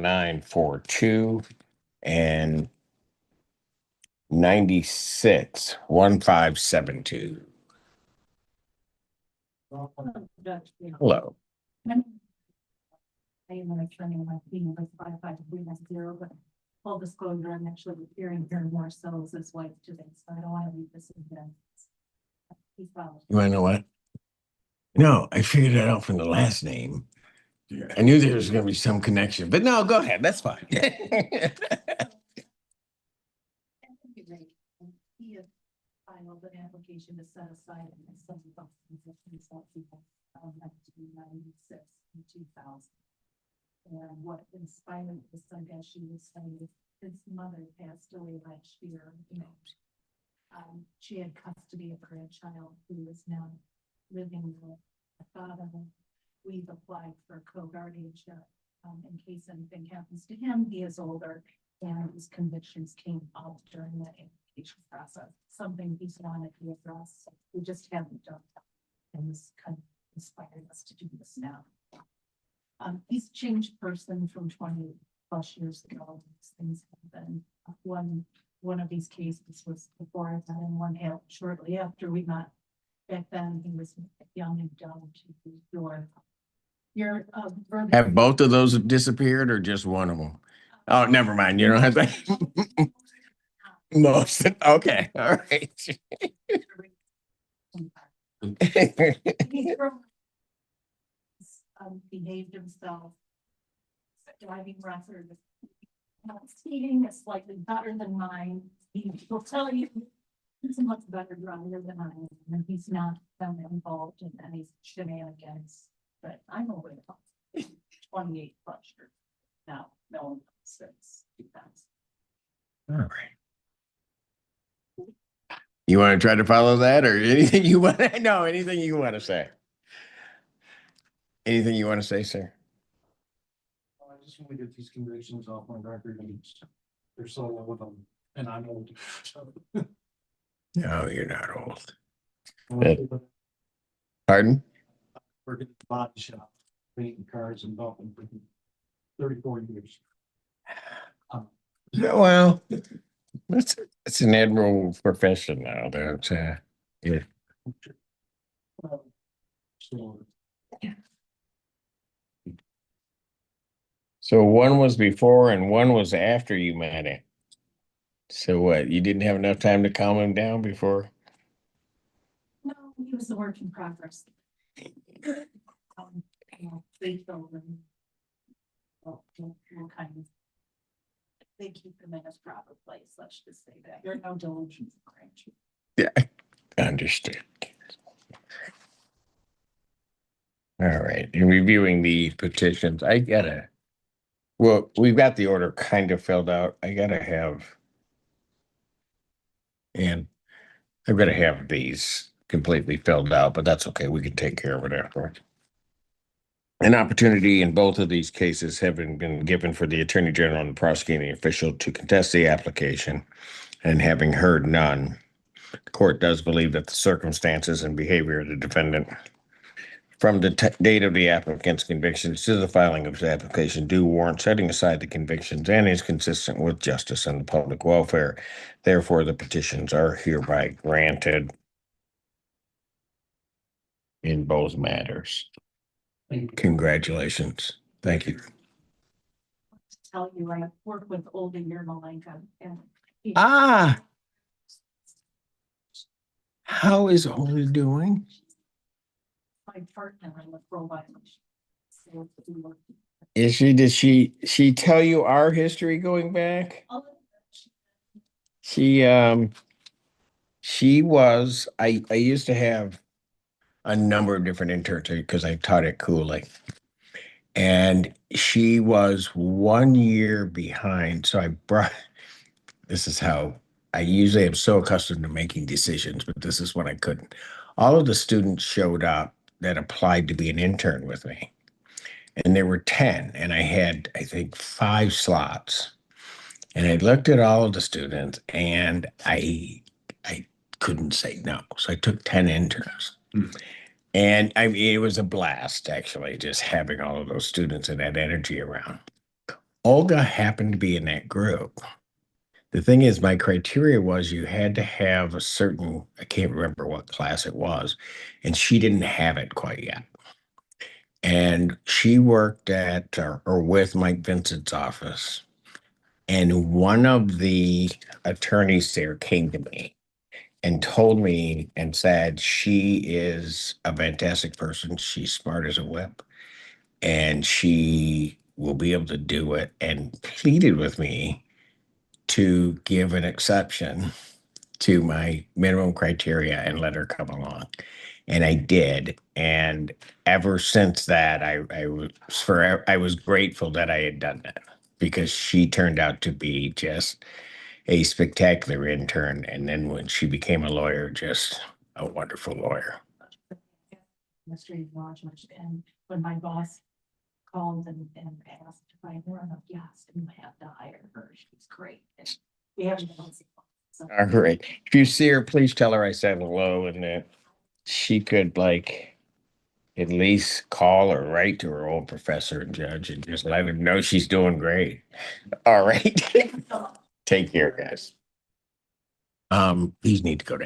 942 and 96 1572. Hello. I am an attorney, my opinion was 55390, but full disclosure, I'm actually appearing here more so as his wife today, so I don't want to leave this in there. You want to know what? No, I figured it out from the last name. I knew there was going to be some connection, but no, go ahead. That's fine. He had filed an application to set aside and some funds himself people 1996 and 2000. And what inspired this, I guess she was saying, his mother passed away last year. She had custody of her grandchild who is now living with a father. We've applied for co-guardianship in case anything happens to him. He is older and his convictions came out during the application process. Something he's wanted to address. We just haven't done that. And this kind of inspired us to do this now. He's a changed person from 20 plus years ago. These things have been one of these cases was before I got in, one happened shortly after we met. Back then he was young and dumb to your Have both of those disappeared or just one of them? Oh, never mind. You don't have to. Most. Okay. All right. Behaved himself. Driving record. Speeding is slightly better than mine. He will tell you he's a much better driver than I am, and he's not been involved in any shenanigans. But I'm aware of 28 plus years now. No, since 2000. All right. You want to try to follow that or anything you want to know? Anything you want to say? Anything you want to say, sir? I just want to get these convictions off my record and they're so old them and I'm old. No, you're not old. So, Pardon? working at the body shop, painting cars and bumping for 34 years. Yeah, well, it's an admirable profession now. That yeah. So So one was before and one was after you met him. So what? You didn't have enough time to calm him down before? No, he was a work in progress. They told him. Well, kind of. They keep him in his proper place. Let's just say that there are no delusions. Yeah, understood. All right. In reviewing the petitions, well, we've got the order kind of filled out. And I've got to have these completely filled out, but that's okay. We can take care of it afterwards. An opportunity in both of these cases having been given for the Attorney General and the prosecuting official to contest the application, and having heard none, the court does believe that the circumstances and behavior of the defendant from the date of the applicant's convictions to the filing of his application do warrant setting aside the convictions and is consistent with justice and the public welfare. Therefore, the petitions are hereby granted in both matters. Congratulations. Thank you. To tell you, I work with Olga Yermolenko and how is Olga doing? my partner in the parole violation. So Did she tell you our history going back? She was, I used to have a number of different interns because I taught at Cooley. And she was 1 year behind. So this is how I usually am so accustomed to making decisions, but this is when I couldn't. All of the students showed up that applied to be an intern with me. And there were 10, and I had, I think, 5 slots. And I looked at all of the students, and I couldn't say no. So I took 10 interns. And I mean, it was a blast, actually, just having all of those students and that energy around. Olga happened to be in that group. The thing is, my criteria was you had to have a certain, I can't remember what class it was, and she didn't have it quite yet. And she worked at or with Mike Vincent's office. And one of the attorneys there came to me and told me and said, she is a fantastic person. She's smart as a whip and she will be able to do it, and pleaded with me to give an exception to my minimum criteria and let her come along. And I did. And ever since that, I was grateful that I had done that, because she turned out to be just a spectacular intern. And then when she became a lawyer, just a wonderful lawyer. Administrative law judge, and when my boss called and asked if I were, I'm like, yes, and you have to hire her, she's great. And we haven't done it. So All right. If you see her, please tell her I said hello, and that she could like at least call or write to her old professor and judge and just let him know she's doing great. All right. Take care, guys. These need to go to